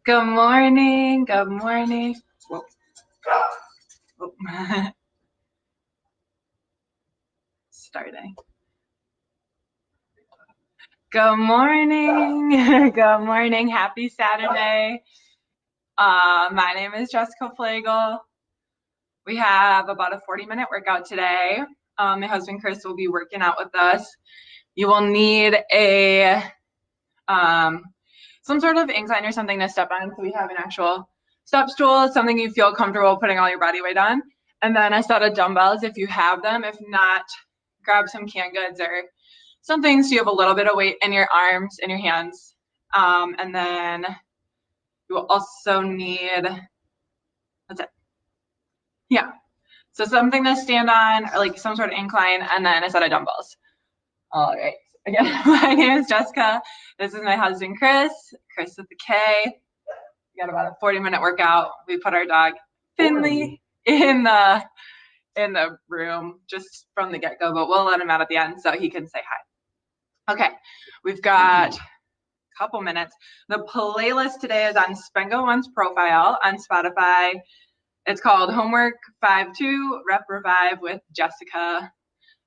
Good morning. Good morning. Whoa. Oh. Starting. Good morning. Good morning. Happy Saturday. My name is Jessica Fleigle. We have about a 40-minute workout today. My husband Chris will be working out with us. You will need a some sort of incline or something to step on. So we have an actual step stool, something you feel comfortable putting all your body weight on. And then a set of dumbbells if you have them. If not, grab some canned goods or something so you have a little bit of weight in your arms and your hands. And then you will also need, that's it. Yeah. So something to stand on, or like some sort of incline, and then a set of dumbbells. All right. Again, my name is Jessica. This is my husband, Chris with the K. We got about a 40-minute workout. We put our dog Finley in the room just from the get-go, but we'll let him out at the end so he can say hi. Okay, we've got a couple minutes. The playlist today is on Spengo One's profile on Spotify. It's called homeWERK 5-2 Rep Revive with Jessica.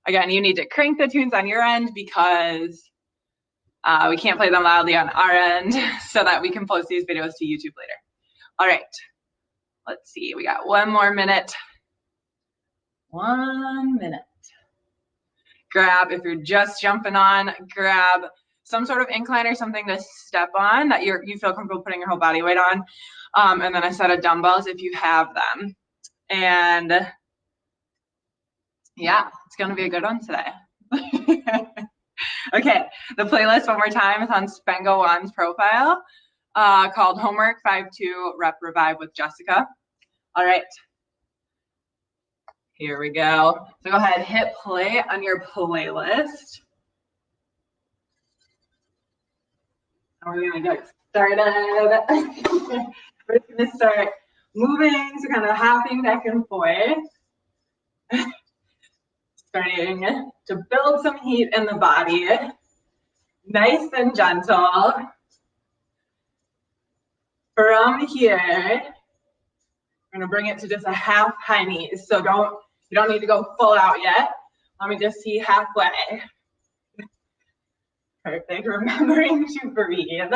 Again, you need to crank the tunes on your end because we can't play them loudly on our end so that we can post these videos to YouTube later. All right, let's see. We got one more minute. 1 minute. Grab, if you're just jumping on, grab some sort of incline or something to step on that you feel comfortable putting your whole body weight on. And then a set of dumbbells if you have them. And yeah, it's going to be a good one today. Okay, the playlist one more time is on Spengo One's profile called homeWERK 5-2 Rep Revive with Jessica. All right. Here we go. So go ahead, hit play on your playlist. And we're gonna get started. We're gonna start moving, so kind of hopping back and forth. Starting to build some heat in the body. Nice and gentle. From here, we're gonna bring it to just a half high knees. So you don't need to go full out yet. Let me just see halfway. Perfect. Remembering to breathe,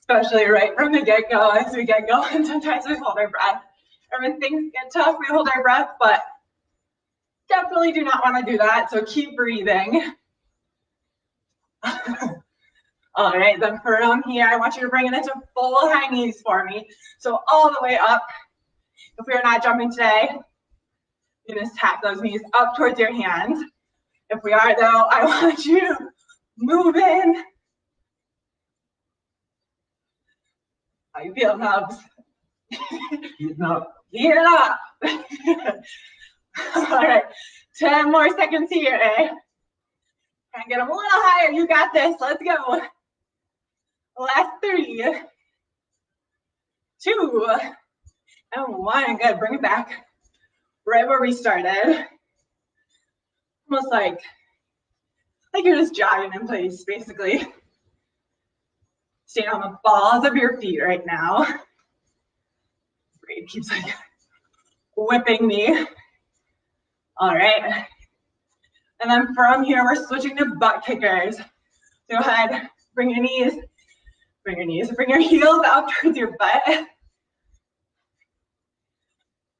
especially right from the get-go as we get going. Sometimes we hold our breath. And when things get tough, we hold our breath, but definitely do not want to do that. So keep breathing. All right, then from here, I want you to bring it into full high knees for me. So all the way up. If we are not jumping today, you just tap those knees up towards your hands. If we are, though, I want you to move in. How you feel, Nubs? Heat up. Heat up. All right, 10 more seconds here. Try and get them a little higher. You got this. Let's go. Last 3, 2, and 1. Good. Bring it back right where we started. Almost like you're just jogging in place, basically. Stand on the balls of your feet right now. Breathe keeps like whipping me. All right. And then from here, we're switching to butt kickers. Go ahead, bring your heels out towards your butt.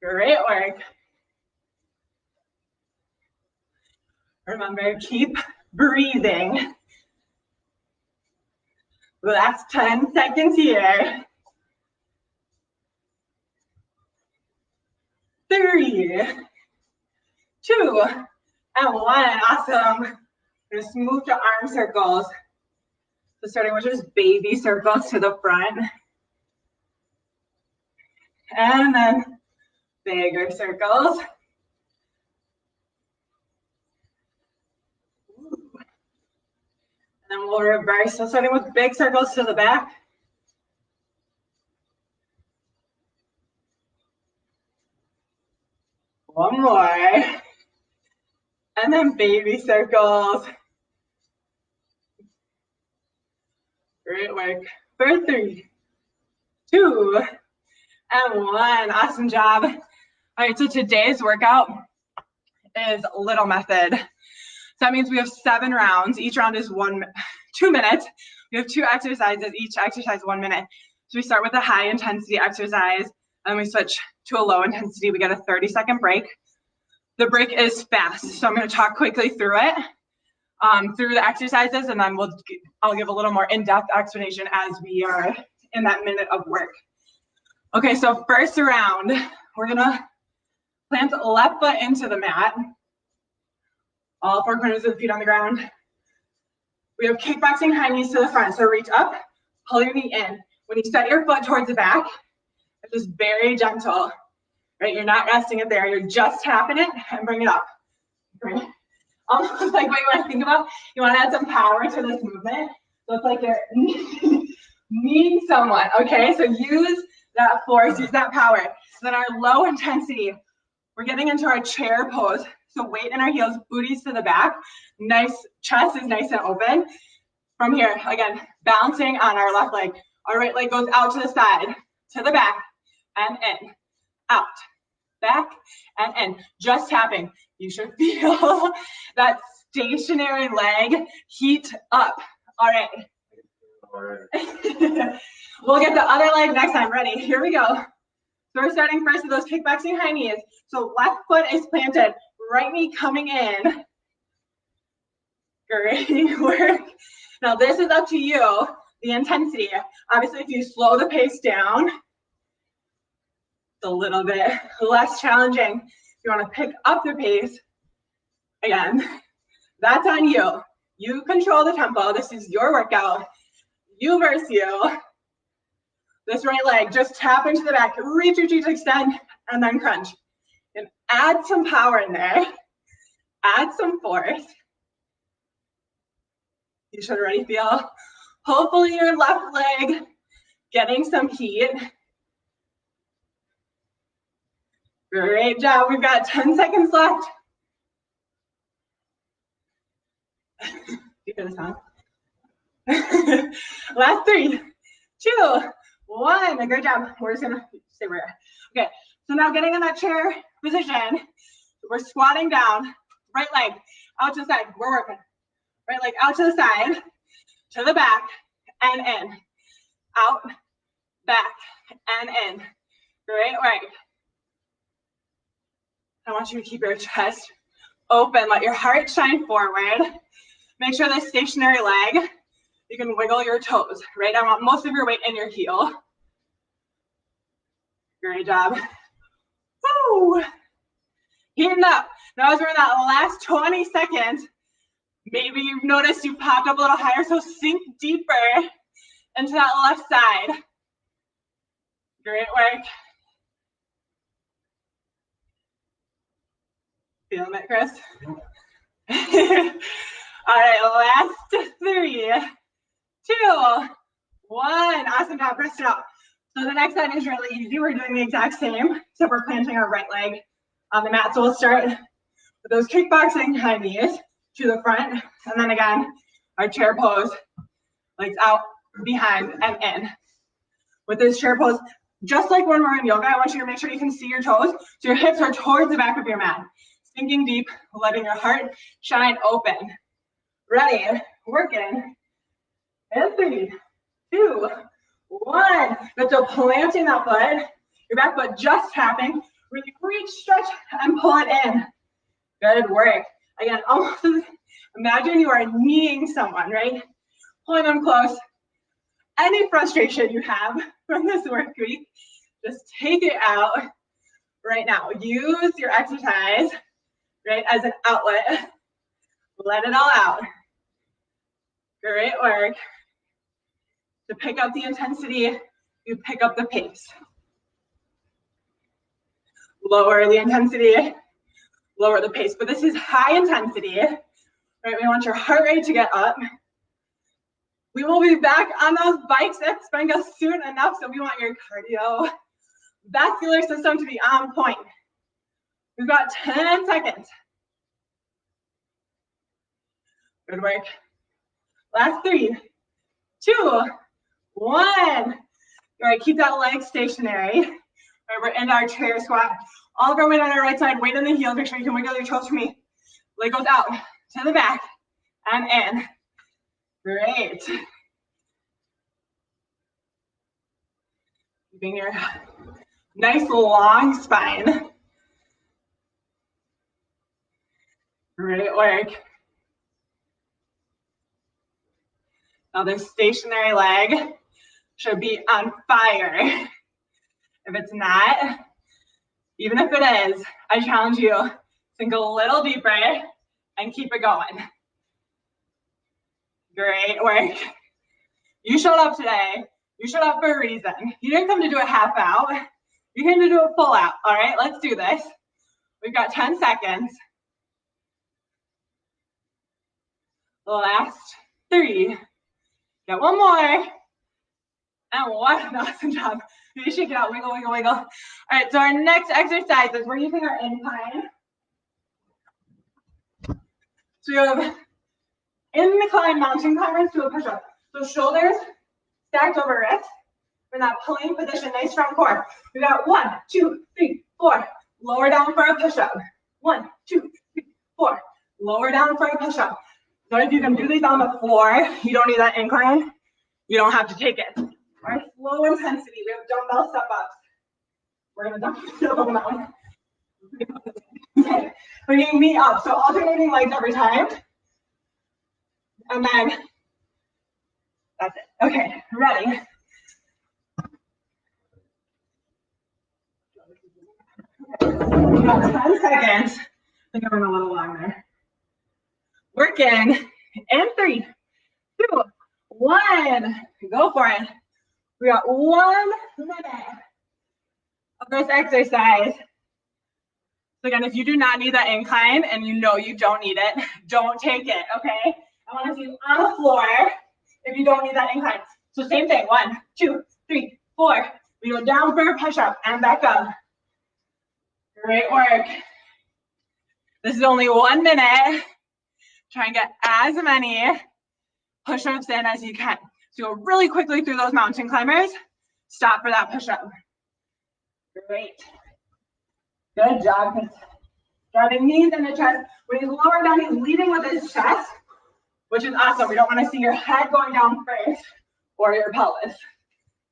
Great work. Remember, keep breathing. Last 10 seconds here. 3, 2, and 1. Awesome. Just move to arm circles. So starting with just baby circles to the front. And then bigger circles. And then we'll reverse. So starting with big circles to the back. One more. And then baby circles. Great work. For 3, 2, and 1. Awesome job. All right, so today's workout is little method. So that means we have 7 rounds. Each round is 2 minutes. We have 2 exercises, each exercise 1 minute. So we start with a high intensity exercise, and we switch to a low intensity. We get a 30-second break. The break is fast, so I'm going to talk quickly through it, through the exercises, and then I'll give a little more in-depth explanation as we are in that minute of work. Okay, so first round, we're going to plant the left foot into the mat. All 4 corners of the feet on the ground. We have kickboxing high knees to the front. So reach up, pull your knee in. When you set your foot towards the back, it's just very gentle, right? You're not resting it there. You're just tapping it and bring it up. Right? Almost like what you want to think about. You want to add some power to this movement. So it's like you're kneeing someone, okay? So use that force, use that power. Then our low intensity, we're getting into our chair pose. So weight in our heels, booties to the back. Nice, chest is nice and open. From here, again, balancing on our left leg. Our right leg goes out to the side, to the back, and in. Out, back, and in. Just tapping. You should feel that stationary leg heat up. All right. We'll get the other leg next time. Ready? Here we go. So we're starting first with those kickboxing high knees. So left foot is planted, right knee coming in. Great work. Now this is up to you, the intensity. Obviously, if you slow the pace down, it's a little bit less challenging. If you want to pick up the pace, again, that's on you. You control the tempo. This is your workout. You versus you. This right leg, just tap into the back, reach, extend, and then crunch. And add some power in there. Add some force. You should already feel, hopefully, your left leg getting some heat. Great job. We've got 10 seconds left. You hear the sound? Last 3, 2, 1. Great job. We're just gonna stay where we are. Okay, so now getting in that chair position, we're squatting down, right leg out to the side. We're working. Right leg out to the side, to the back, and in. Out, back, and in. Great work. I want you to keep your chest open. Let your heart shine forward. Make sure the stationary leg, you can wiggle your toes, right? I want most of your weight in your heel. Great job. Woo! Heating up. Now as we're in that last 20 seconds, maybe you've noticed you popped up a little higher, so sink deeper into that left side. Great work. Feeling it, Chris? All right, last 3, 2, 1. Awesome job, press it out. So the next side is really easy. We're doing the exact same, except we're planting our right leg on the mat. So we'll start with those kickboxing high knees to the front, and then again, our chair pose, legs out, behind, and in. With this chair pose, just like when we're in yoga, I want you to make sure you can see your toes, so your hips are towards the back of your mat. Sinking deep, letting your heart shine open. Ready, working. And 3, 2, 1. Good, so planting that foot, your back foot just tapping. Really reach, stretch, and pull it in. Good work. Again, almost imagine you are kneeing someone, right? Pulling them close. Any frustration you have from this work week, just take it out right now. Use your exercise, right, as an outlet. Let it all out. Great work. To pick up the intensity, you pick up the pace. Lower the intensity, lower the pace. But this is high intensity, right? We want your heart rate to get up. We will be back on those bikes at Spenga soon enough, so we want your cardio vascular system to be on point. We've got 10 seconds. Good work. Last 3, 2, 1. All right, keep that leg stationary. All right, we're in our chair squat. All of our weight on our right side, weight on the heels. Make sure you can wiggle your toes for me. Leg goes out to the back and in. Great. Keeping your nice long spine. Great work. Now this stationary leg should be on fire. If it's not, even if it is, I challenge you, sink a little deeper and keep it going. Great work. You showed up today. You showed up for a reason. You didn't come to do a half out. You came to do a full out. All right, let's do this. We've got 10 seconds. Last 3. Get one more. And one. Awesome job. You shake it out. Wiggle, wiggle, wiggle. All right, so our next exercise is we're using our incline. So you have incline mountain climbers to a push-up. So shoulders stacked over wrists. We're in that pulling position, nice strong core. We got 1, 2, 3, 4. Lower down for a push-up. 1, 2, 3, 4. Lower down for a push-up. So if you can do these on the floor, you don't need that incline. You don't have to take it. All right, low intensity. We have dumbbell step-ups. We're gonna dump them out. Okay, bringing me up. So alternating legs every time. And then that's it. Okay, ready. We got 10 seconds. I think I went a little long there. Working in 3, 2, 1. Go for it. We got 1 minute of this exercise. So again, if you do not need that incline and you know you don't need it, don't take it, okay? I want to see you on the floor if you don't need that incline. So same thing, 1, 2, 3, 4. We go down for a push-up and back up. Great work. This is only 1 minute. Try and get as many push-ups in as you can. So go really quickly through those mountain climbers. Stop for that push-up. Great. Good job. Driving knees in the chest. When he's lower down, he's leading with his chest, which is awesome. We don't want to see your head going down first or your pelvis.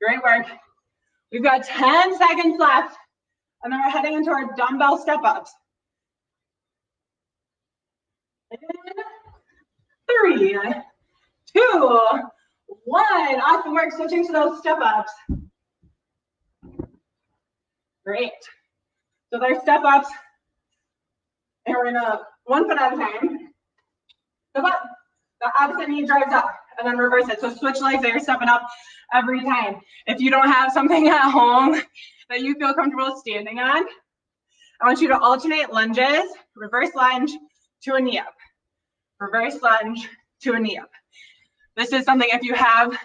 Great work. We've got 10 seconds left, and then we're heading into our dumbbell step-ups. 3, 2, 1. Awesome work. Switching to those step-ups. Great. So there's step-ups, and we're gonna 1 foot at a time. Step up. The opposite knee drives up, and then reverse it. So switch legs that you're stepping up every time. If you don't have something at home that you feel comfortable standing on, I want you to alternate lunges. Reverse lunge to a knee up. Reverse lunge to a knee up. This is something, if you have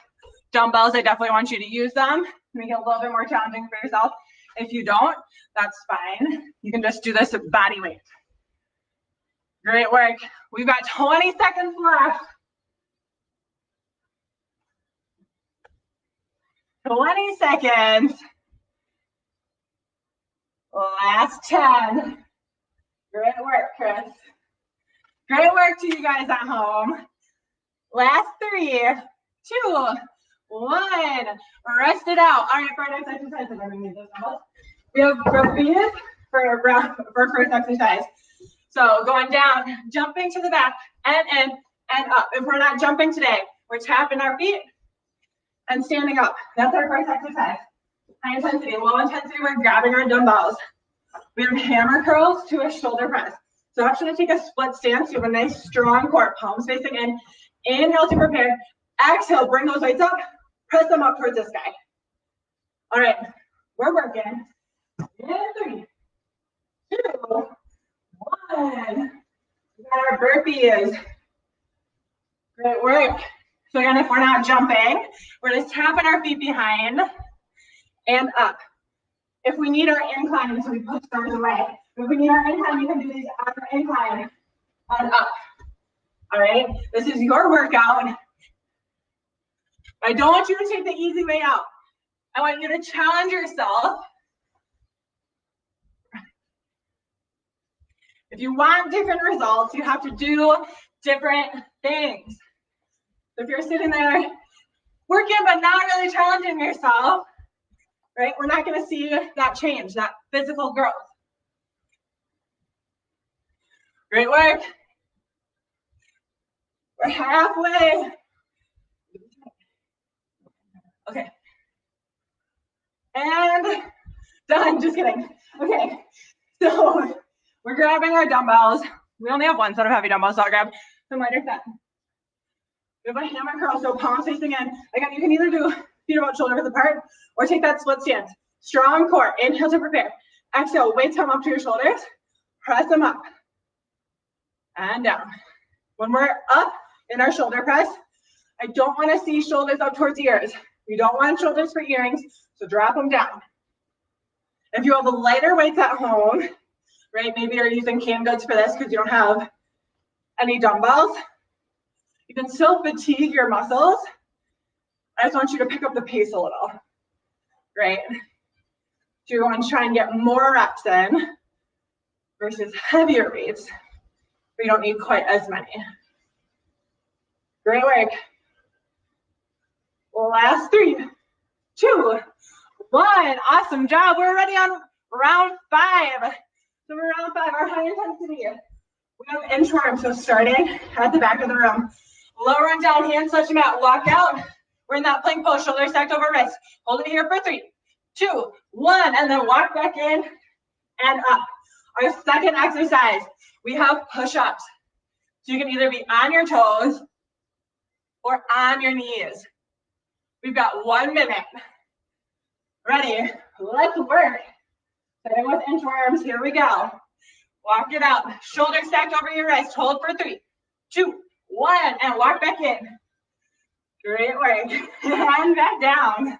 dumbbells, I definitely want you to use them. Make it a little bit more challenging for yourself. If you don't, that's fine. You can just do this with body weight. Great work. We've got 20 seconds left. 20 seconds. Last 10. Great work, Chris. Great work to you guys at home. Last 3, 2, 1. Rest it out. All right, for our next exercise, we have burpees for first exercise. So going down, jumping to the back, and in, and up. If we're not jumping today, we're tapping our feet and standing up. That's our first exercise. High intensity, low intensity, we're grabbing our dumbbells. We have hammer curls to a shoulder press. So actually take a split stance. You have a nice strong core, palms facing in. Inhale to prepare. Exhale, bring those weights up. Press them up towards the sky. All right, we're working. In 3, 2, 1. We got our burpees. Great work. So again, if we're not jumping, we're just tapping our feet behind and up. If we need our incline, so we push those away. If we need our incline, we can do these on our incline and up. All right, this is your workout. I don't want you to take the easy way out. I want you to challenge yourself. If you want different results, you have to do different things. So if you're sitting there working but not really challenging yourself, right, we're not going to see that change, that physical growth. Great work. We're halfway. Okay. And done. Just kidding. Okay. So we're grabbing our dumbbells. We only have one set of heavy dumbbells, so I'll grab some lighter set. We have a hammer curl, so palms facing in. Again, you can either do feet about shoulder width apart or take that split stance. Strong core. Inhale to prepare. Exhale, weights come up to your shoulders. Press them up and down. When we're up in our shoulder press, I don't want to see shoulders up towards ears. We don't want shoulders for earrings, so drop them down. If you have lighter weights at home, right, maybe you're using canned goods for this because you don't have any dumbbells, you can still fatigue your muscles. I just want you to pick up the pace a little, right? So you're going to try and get more reps in versus heavier weights, but you don't need quite as many. Great work. Last 3, 2, 1. Awesome job. We're already on round 5. So we're round 5, our high intensity. We have inchworm, so starting at the back of the room. Lower and down, hands touch the mat, walk out. We're in that plank pose, shoulders stacked over wrists. Hold it here for 3, 2, 1, and then walk back in and up. Our second exercise, we have push-ups. So you can either be on your toes or on your knees. We've got 1 minute. Ready? Let's work. Starting with inchworms. Here we go. Walk it out. Shoulders stacked over your wrist. Hold for 3, 2, 1, and walk back in. Great work. And back down.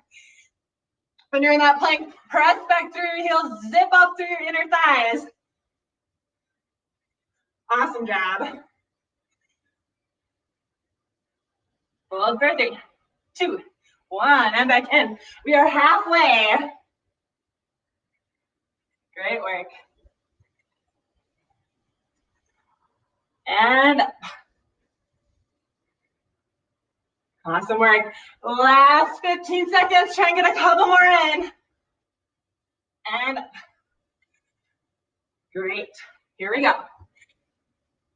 When you're in that plank, press back through your heels. Zip up through your inner thighs. Awesome job. Hold for 3, 2, 1, and back in. We are halfway. Great work. And awesome work. Last 15 seconds. Try and get a couple more in. And great. Here we go.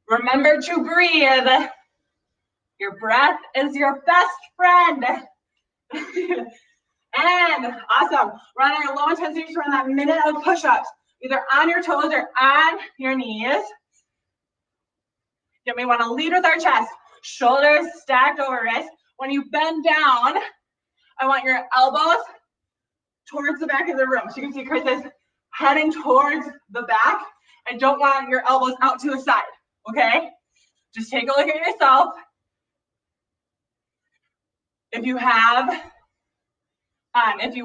Remember to breathe. Your breath is your best friend. And awesome. We're on our low intensity, so we're on that minute of push-ups, either on your toes or on your knees. You may want to lead with our chest, shoulders stacked over wrists. When you bend down, I want your elbows towards the back of the room. So you can see Chris is heading towards the back. I don't want your elbows out to the side, okay? Just take a look at yourself. If you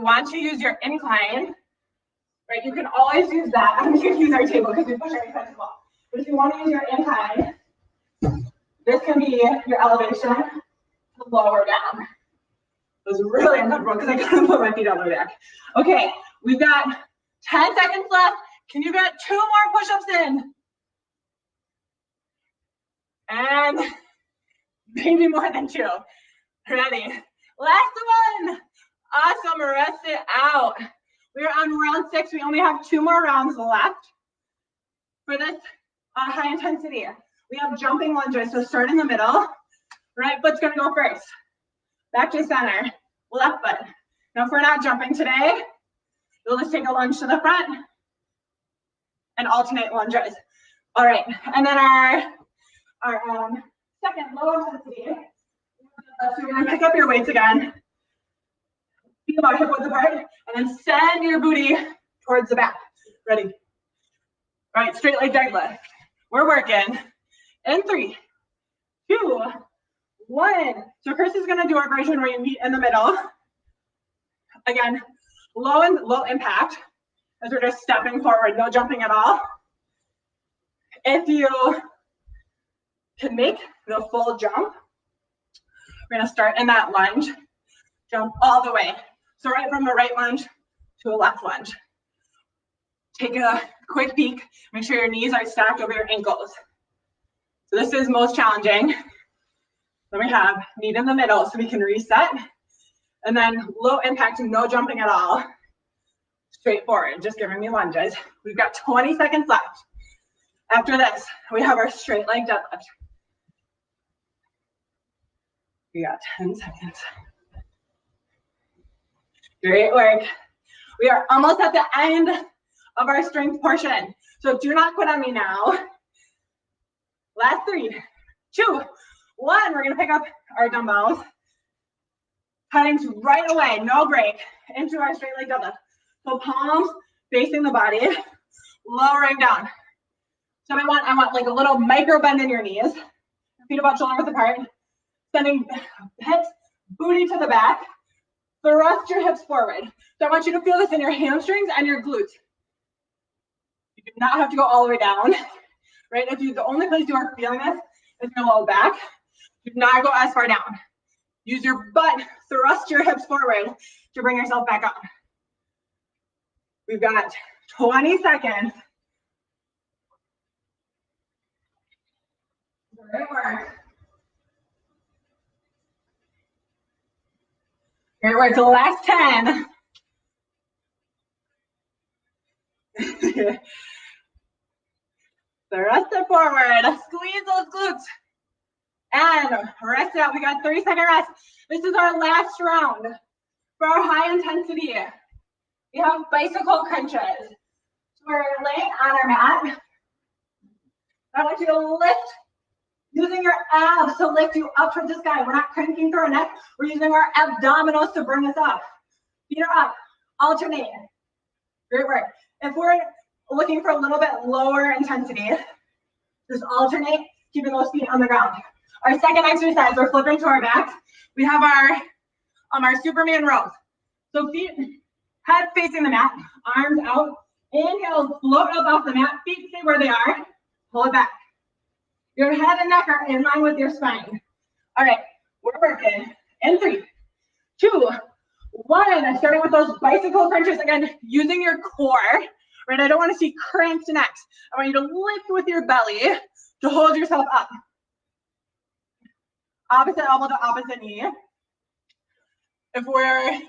want to use your incline, right, you can always use that. I'm just going to use our table because we push our incline as well. But if you want to use your incline, this can be your elevation to lower down. It was really uncomfortable because I couldn't put my feet on my back. Okay, we've got 10 seconds left. Can you get 2 more push-ups in? And maybe more than 2. Ready? Last one. Awesome, rest it out. We're on round 6. We only have 2 more rounds left for this high intensity. We have jumping lunges, so start in the middle. Right foot's gonna go first. Back to center, left foot. Now if we're not jumping today, you'll just take a lunge to the front and alternate lunges. All right, and then our second low intensity. So you're gonna pick up your weights again. Feet about hip width apart, and then send your booty towards the back. Ready? All right, straight leg deadlift. We're working. In 3, 2, 1. So Chris is gonna do our version where you meet in the middle. Again, low impact, as we're just stepping forward, no jumping at all. If you can make the full jump, we're gonna start in that lunge, jump all the way. So right from a right lunge to a left lunge. Take a quick peek. Make sure your knees are stacked over your ankles. So this is most challenging. Then we have knee in the middle so we can reset. And then low impact, no jumping at all. Straightforward, just giving me lunges. We've got 20 seconds left. After this, we have our straight leg deadlift. We got 10 seconds. Great work. We are almost at the end of our strength portion. So do not quit on me now. Last 3, 2, 1. We're gonna pick up our dumbbells. Cutting right away, no break, into our straight leg deadlift. So palms facing the body, lowering down. So I want like a little micro bend in your knees. Feet about shoulder width apart. Sending hips, booty to the back. Thrust your hips forward. So I want you to feel this in your hamstrings and your glutes. You do not have to go all the way down, right? If the only place you are feeling this is your low back, do not go as far down. Use your butt, thrust your hips forward to bring yourself back up. We've got 20 seconds. Great work. Great work. So the last 10. Thrust it forward. Squeeze those glutes. And rest out. We got 30-second rest. This is our last round for our high intensity. We have bicycle crunches. So we're laying on our mat. I want you to lift, using your abs to lift you up towards the sky. We're not cranking through our neck. We're using our abdominals to bring us up. Feet are up. Alternate. Great work. If we're looking for a little bit lower intensity, just alternate, keeping those feet on the ground. Our second exercise, we're flipping to our back. We have our Superman rows. So feet, head facing the mat, arms out. Inhale, float up off the mat. Feet stay where they are. Pull it back. Your head and neck are in line with your spine. All right, we're working in 3, 2, 1. Starting with those bicycle crunches. Again, using your core, right? I don't want to see cranked necks. I want you to lift with your belly to hold yourself up. Opposite elbow to opposite knee. If we're,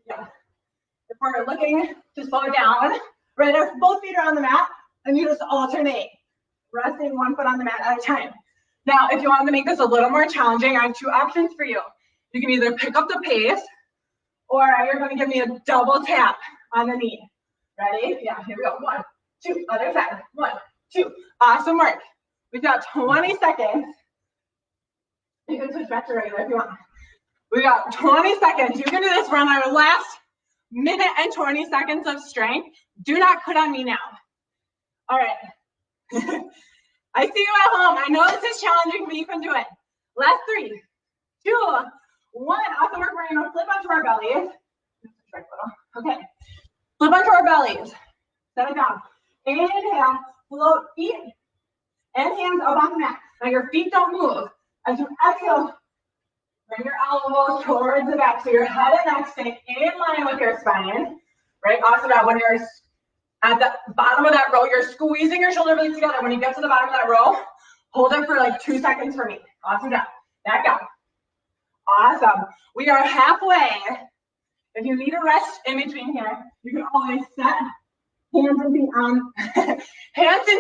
if we're looking to slow it down, right? If both feet are on the mat, and you just alternate, resting one foot on the mat at a time. Now, if you want to make this a little more challenging, I have 2 options for you. You can either pick up the pace, or you're going to give me a double tap on the knee. Ready? Yeah, here we go. 1, 2, other side. 1, 2. Awesome work. We've got 20 seconds. You can switch back to regular if you want. We got 20 seconds. You can do this. We're on our last minute and 20 seconds of strength. Do not quit on me now. All right. I see you at home. I know this is challenging, but you can do it. Last 3, 2, 1. Awesome work. We're going to flip onto our bellies. Okay. Flip onto our bellies. Set it down. Inhale. Float feet and hands up on the mat. Now your feet don't move. As you exhale, bring your elbows towards the back. So your head and neck stay in line with your spine. Right? Awesome job. When you're at the bottom of that row, you're squeezing your shoulder blades together. When you get to the bottom of that row, hold it for like 2 seconds for me. Awesome job. Back up. Awesome. We are halfway. If you need a rest in between here, you can always set hands and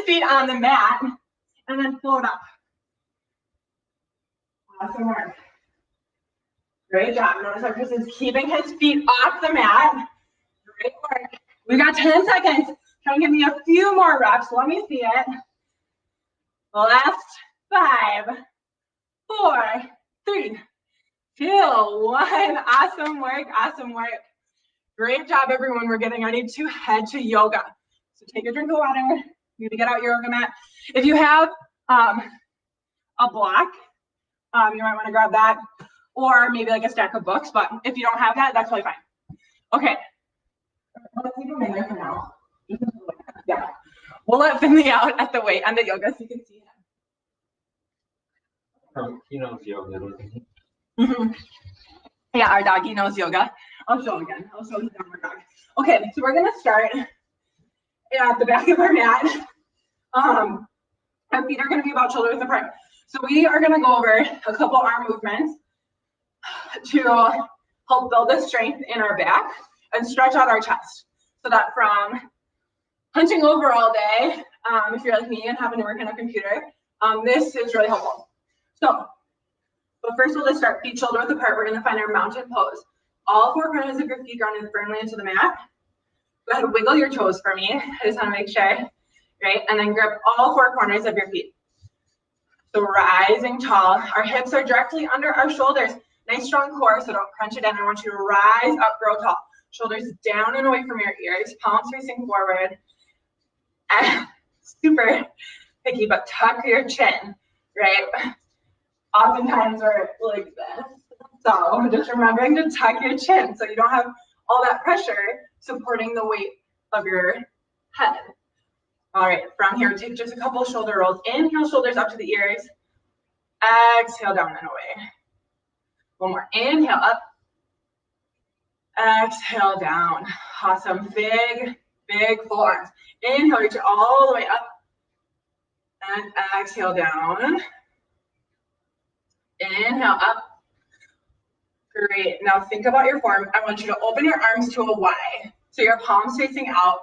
feet on the mat and then float up. Awesome work. Great job. Notice how Chris is keeping his feet off the mat. Great work. We got 10 seconds. Try and give me a few more reps. Let me see it. Last 5, 4, 3, 2, 1. Awesome work. Awesome work. Great job, everyone. We're getting ready to head to yoga. So take a drink of water. You're gonna get out your yoga mat. If you have a block, you might want to grab that, or maybe like a stack of books. But if you don't have that, that's totally fine. Okay. Let's leave them in there for now. Yeah. We'll let Finley out at the weight on the yoga so you can see him. He knows yoga. Mm-hmm. Yeah, our doggy knows yoga. I'll show again. I'll show the downward dog. Okay, so we're gonna start at the back of our mat. Our feet are gonna be about shoulder width apart. So we are gonna go over a couple arm movements to help build the strength in our back and stretch out our chest. So that from hunching over all day, if you're like me and having to work on a computer, this is really helpful. So, but first we'll just start feet shoulder width apart. We're gonna find our mountain pose. All four corners of your feet grounded firmly into the mat. Go ahead and wiggle your toes for me. I just wanna make sure, right? And then grip all four corners of your feet. So rising tall, our hips are directly under our shoulders. Nice strong core, so don't crunch it in. I want you to rise up, grow tall. Shoulders down and away from your ears, palms facing forward. And super picky, but tuck your chin, right? Oftentimes we're like this. So just remembering to tuck your chin so you don't have all that pressure supporting the weight of your head. All right, from here, take just a couple shoulder rolls. Inhale, shoulders up to the ears. Exhale, down and away. One more. Inhale, up. Exhale, down. Awesome. Big, big full arms. Inhale, reach it all the way up. And exhale, down. Inhale, up. Great. Now think about your form. I want you to open your arms to a Y. So your palms facing out.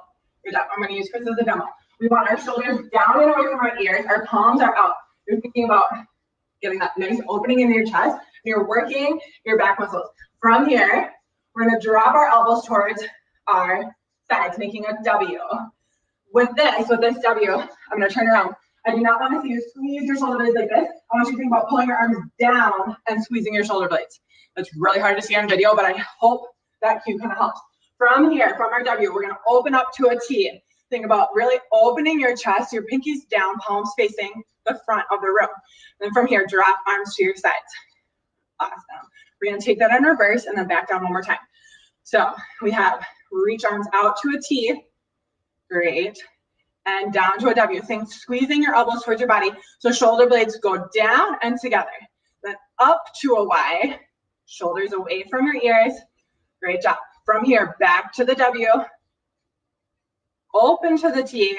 I'm going to use Chris as a demo. We want our shoulders down and away from our ears. Our palms are out. You're thinking about getting that nice opening in your chest. You're working your back muscles. From here, we're going to drop our elbows towards our sides, making a W. With this W, I'm going to turn around. I do not want to see you squeeze your shoulder blades like this. I want you to think about pulling your arms down and squeezing your shoulder blades. That's really hard to see on video, but I hope that cue kind of helps. From here, from our W, we're going to open up to a T. Think about really opening your chest, your pinkies down, palms facing the front of the room. Then from here, drop arms to your sides. Awesome. We're going to take that in reverse and then back down one more time. So we have reach arms out to a T. Great. And down to a W. Think squeezing your elbows towards your body. So shoulder blades go down and together. Then up to a Y. Shoulders away from your ears. Great job. From here, back to the W. Open to the T.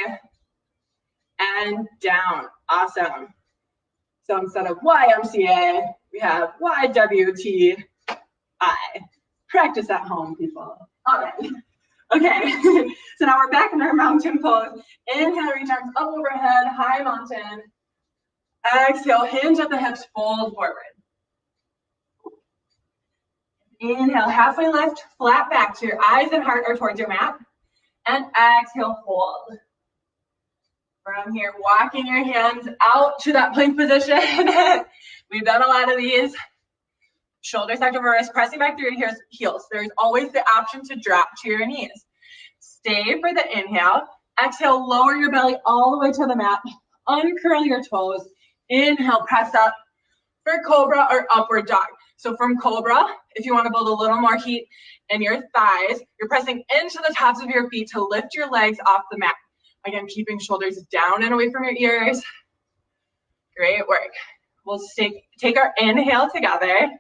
And down. Awesome. So instead of YMCA, we have YWTI. Practice at home, people. All right. Okay. So now we're back in our mountain pose. Inhale, reach arms up overhead, high mountain. Exhale, hinge at the hips, fold forward. Inhale, halfway lift, flat back so your eyes and heart are towards your mat. And exhale, fold. From here, walking your hands out to that plank position. We've done a lot of these. Shoulders stacked over wrists, pressing back through your heels. There's always the option to drop to your knees. Stay for the inhale. Exhale, lower your belly all the way to the mat. Uncurl your toes. Inhale, press up for Cobra or upward dog. So from Cobra, if you want to build a little more heat in your thighs, you're pressing into the tops of your feet to lift your legs off the mat. Again, keeping shoulders down and away from your ears. Great work. We'll take our inhale together.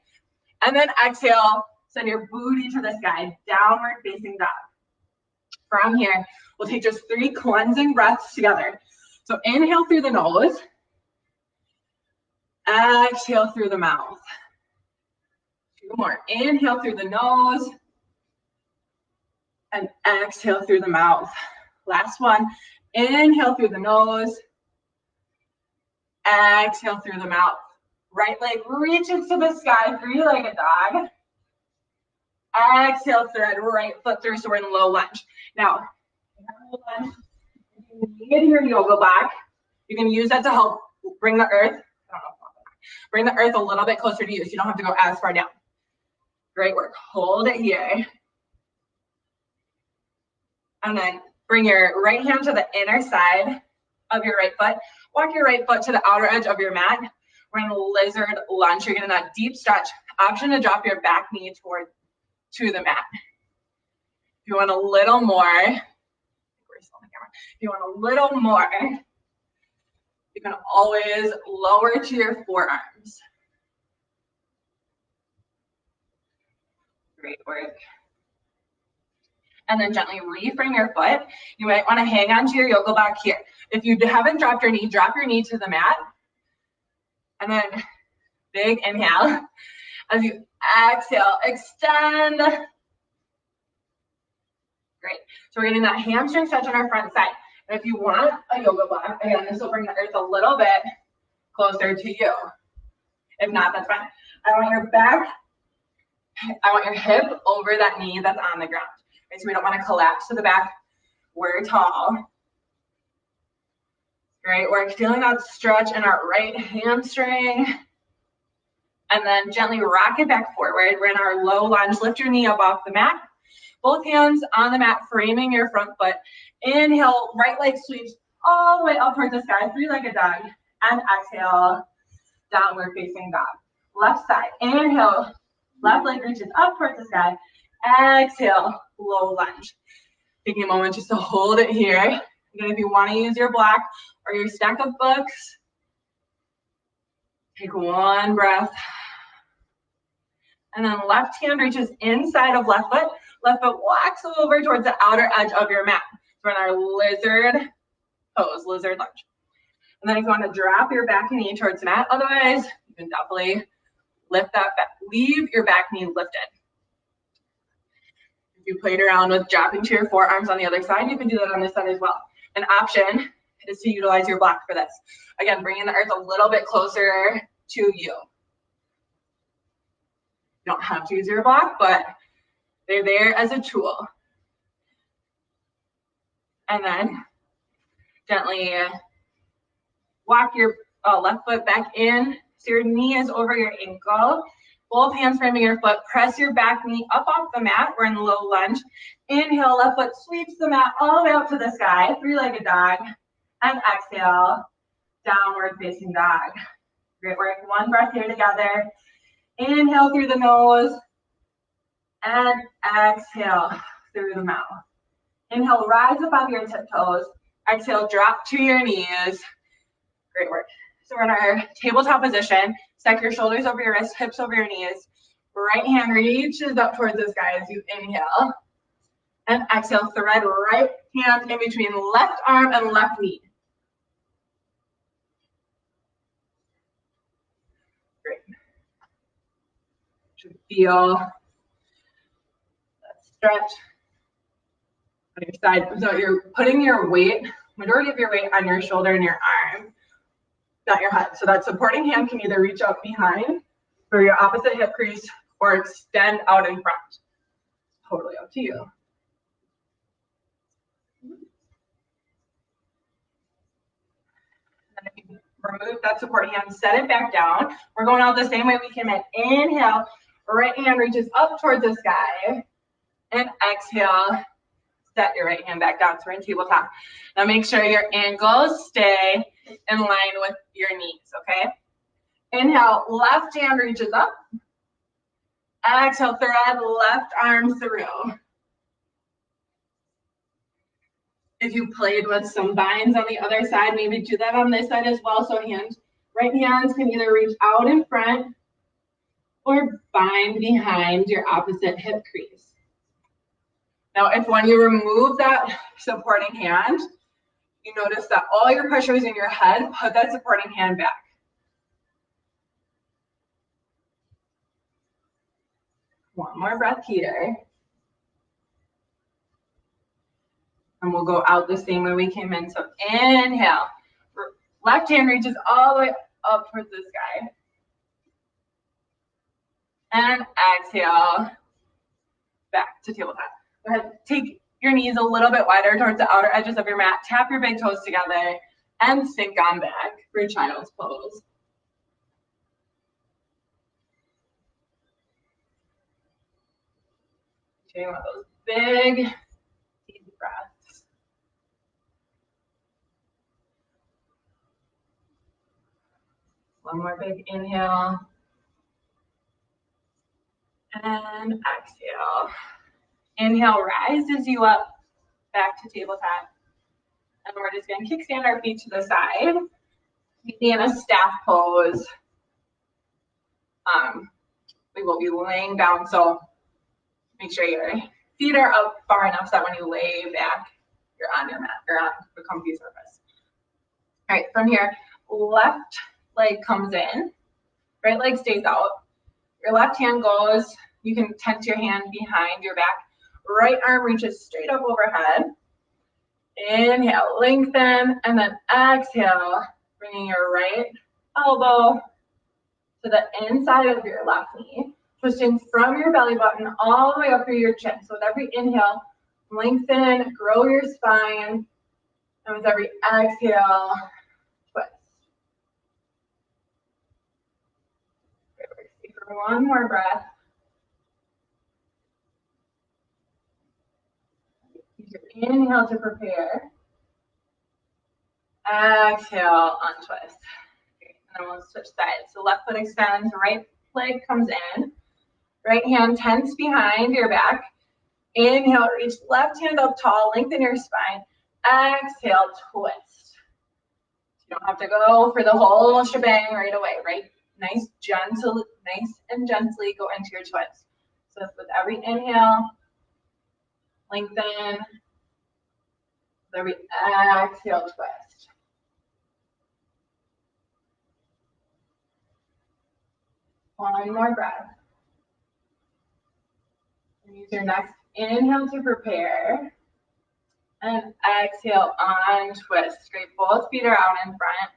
And then exhale, send your booty to the sky, downward facing dog. From here, we'll take just 3 cleansing breaths together. So inhale through the nose. Exhale through the mouth. 2 more. Inhale through the nose. And exhale through the mouth. Last one. Inhale through the nose. Exhale through the mouth. Right leg reaches to the sky, 3-legged dog. Exhale, thread right foot through, so we're in low lunge. Now, you need your yoga block. You can use that to help bring the earth, bring the earth a little bit closer to you, so you don't have to go as far down. Great work. Hold it here. And then bring your right hand to the inner side of your right foot. Walk your right foot to the outer edge of your mat. We're in lizard lunge. You're getting that deep stretch. Option to drop your back knee to the mat. If you want a little more, if you want a little more, you can always lower to your forearms. Great work. And then gently reframe your foot. You might want to hang onto your yoga block here. If you haven't dropped your knee, drop your knee to the mat. And then big inhale. As you exhale, extend. Great. So we're getting that hamstring stretch on our front side. And if you want a yoga block, again, this will bring the earth a little bit closer to you. If not, that's fine. I want your back, I want your hip over that knee that's on the ground. Right? So we don't want to collapse to the back. We're tall. Great. We're feeling that stretch in our right hamstring. And then gently rock it back forward. We're in our low lunge. Lift your knee up off the mat. Both hands on the mat, framing your front foot. Inhale, right leg sweeps all the way up towards the sky, three-legged dog. And exhale, downward facing dog. Left side, inhale, left leg reaches up towards the sky. Exhale, low lunge. Taking a moment just to hold it here. Again, if you want to use your block or your stack of books, take one breath. And then left hand reaches inside of left foot. Left foot walks over towards the outer edge of your mat. So we're in our lizard pose, lizard lunge. And then if you want to drop your back knee towards the mat, otherwise you can definitely lift that back, leave your back knee lifted. If you played around with dropping to your forearms on the other side, you can do that on this side as well. An option is to utilize your block for this. Again, bringing the earth a little bit closer to you. You don't have to use your block, but they're there as a tool. And then gently walk your left foot back in. So your knee is over your ankle. Both hands framing your foot. Press your back knee up off the mat. We're in low lunge. Inhale, left foot sweeps the mat all the way up to the sky. Three-legged dog. And exhale, downward facing dog. Great work. One breath here together. Inhale through the nose. And exhale through the mouth. Inhale, rise up off your tiptoes. Exhale, drop to your knees. Great work. So we're in our tabletop position. Stack your shoulders over your wrists, hips over your knees. Right hand reaches up towards the sky as you inhale. And exhale, thread right hand in between left arm and left knee. Great. Should feel that stretch on your side. So you're putting your weight, majority of your weight on your shoulder and your arm, not your head. So that supporting hand can either reach up behind for your opposite hip crease or extend out in front. Totally up to you. And if you remove that supporting hand, set it back down. We're going out the same way we came in. Inhale, right hand reaches up towards the sky. And exhale, set your right hand back down. So we're in tabletop. Now make sure your ankles stay in line with your knees, okay? Inhale, left hand reaches up. Exhale, thread left arm through. If you played with some binds on the other side, maybe do that on this side as well. So right hands can either reach out in front or bind behind your opposite hip crease. Now, if when you remove that supporting hand, you notice that all your pressure is in your head, put that supporting hand back. One more breath here. And we'll go out the same way we came in. So inhale. Left hand reaches all the way up towards the sky. And exhale. Back to tabletop. Go ahead. Take your knees a little bit wider towards the outer edges of your mat. Tap your big toes together and sink on back for child's pose. Taking one of those big, deep breaths. One more big inhale. And exhale. Inhale rises you up back to tabletop. And we're just going to kickstand our feet to the side. Maybe in a staff pose. We will be laying down. So Make sure your feet are up far enough so that when you lay back, you're on your mat or on the comfy surface. All right, from here, left leg comes in, right leg stays out. Your left hand goes, you can tent your hand behind your back. Right arm reaches straight up overhead. Inhale, lengthen, and then exhale, bringing your right elbow to the inside of your left knee, twisting from your belly button all the way up through your chin. So with every inhale, lengthen, grow your spine, and with every exhale, twist. For one more breath. Use your inhale to prepare. Exhale, untwist. Okay, and then we'll switch sides. So left foot extends, right leg comes in. Right hand tense behind your back. Inhale, reach left hand up tall, lengthen your spine. Exhale, twist. You don't have to go for the whole shebang right away, right? Nice and gently go into your twist. So with every inhale, lengthen. With every exhale, twist. One more breath. And use your next inhale to prepare. And exhale, untwist. Great, both feet are out in front.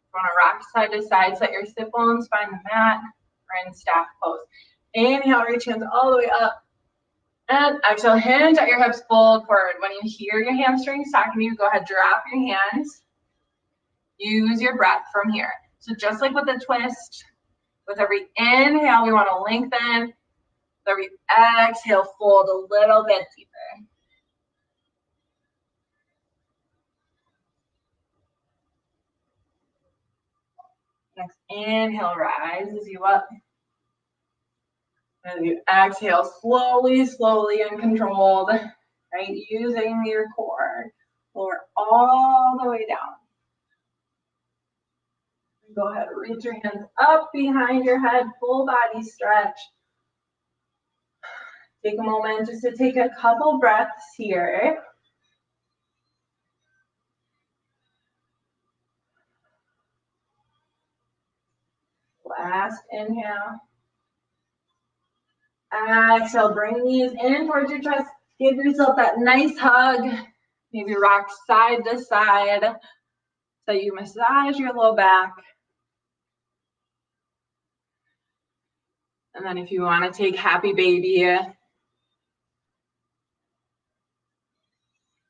You want to rock side to side, set your sit bones, find the mat, or in staff pose. Inhale, reach hands all the way up. And exhale, hinge at your hips, fold forward. When you hear your hamstrings talking to you, go ahead, drop your hands. Use your breath from here. So just like with the twist, with every inhale, we want to lengthen. With every exhale, fold a little bit deeper. Next inhale, rises you up. As you exhale, slowly and controlled, right? Using your core, lower all the way down. Go ahead, reach your hands up behind your head, full body stretch. Take a moment just to take a couple breaths here. Last inhale. Exhale, bring knees in towards your chest. Give yourself that nice hug. Maybe rock side to side so you massage your low back. And then if you want to take happy baby,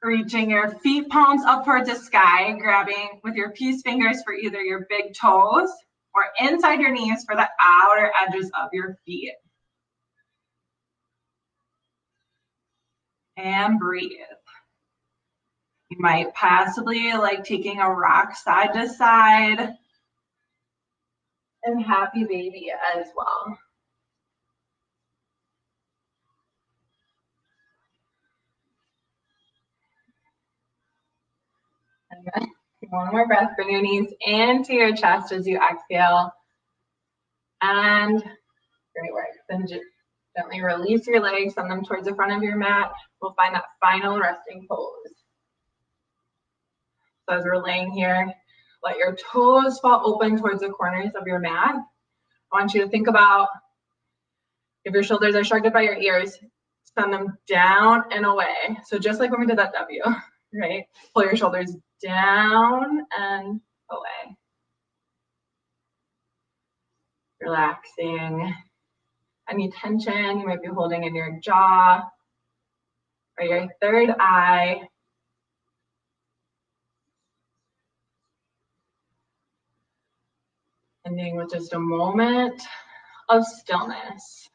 reaching your feet palms up towards the sky, grabbing with your peace fingers for either your big toes or inside your knees for the outer edges of your feet. And breathe. You might possibly like taking a rock side to side and happy baby as well. And then one more breath, bring your knees into your chest as you exhale. And great work. Then gently release your legs, send them towards the front of your mat. We'll find that final resting pose. So as we're laying here, let your toes fall open towards the corners of your mat. I want you to think about if your shoulders are shrugged by your ears, send them down and away. So just like when we did that W, right? Pull your shoulders down and away. Relaxing any tension you might be holding in your jaw or your third eye. Ending with just a moment of stillness.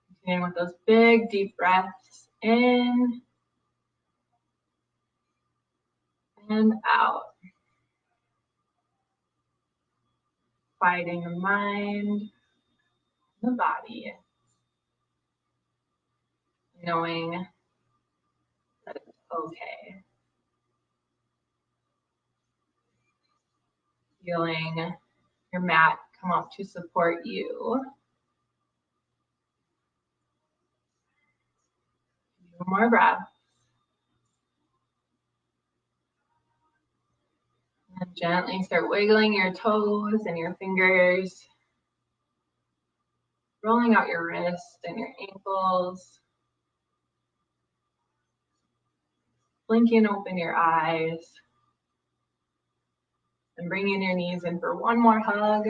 Continuing with those big, deep breaths in and out. Quieting your mind, the body. Knowing that it's okay. Feeling your mat come up to support you. more breath. And gently start wiggling your toes and your fingers, rolling out your wrists and your ankles, blinking open your eyes, and bringing your knees in for one more hug.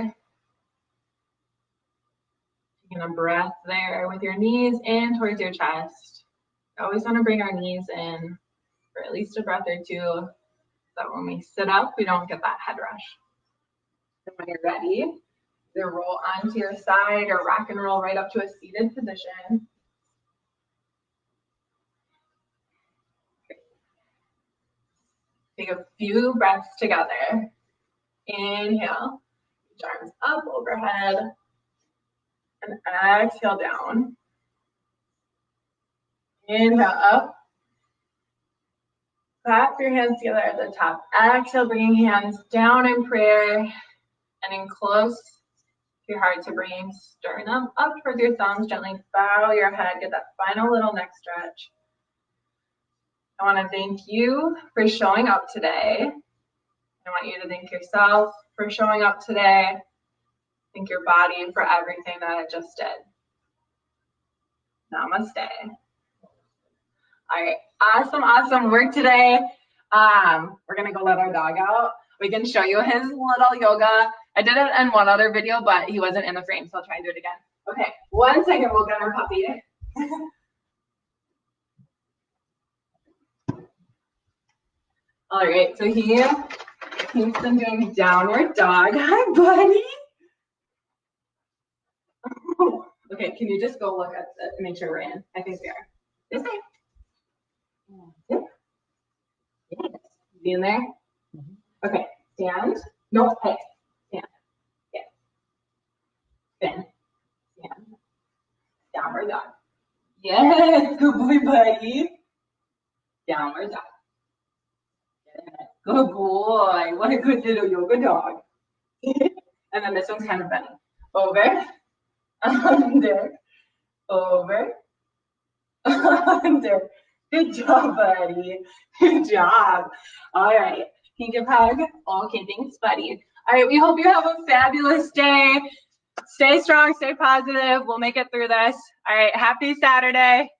Taking a breath there with your knees in towards your chest. You always want to bring our knees in for at least a breath or two, so that when we sit up, we don't get that head rush. And when you're ready, either roll onto your side or rock and roll right up to a seated position. Take a few breaths together. Inhale, reach arms up overhead, and exhale down. Inhale up. Clap your hands together at the top. Exhale, bringing hands down in prayer and in close to your heart. So bringing sternum up towards your thumbs. Gently bow your head. Get that final little neck stretch. I want to thank you for showing up today. I want you to thank yourself for showing up today. Thank your body for everything that it just did. Namaste. All right, awesome work today. We're gonna go let our dog out. We can show you his little yoga. I did it in one other video, but he wasn't in the frame, so I'll try and do it again. Okay, 1 second, we'll get our puppy. All right, so he's been doing downward dog. Hi, buddy. Okay, can you just go look at it and make sure we're in? I think we are. This way. Yep. Yes. Be in there? Okay, stand. No, hey, stand. Yeah. Spin. Stand. Downward dog. Yes, good boy, buddy. Downward dog. Good boy. What a good little yoga dog. And then this one's kind of bending. Over. Under. Over. Under. Good job, buddy. Good job. All right. Can you give a hug? Okay, thanks, buddy. All right, we hope you have a fabulous day. Stay strong, stay positive. We'll make it through this. All right, happy Saturday.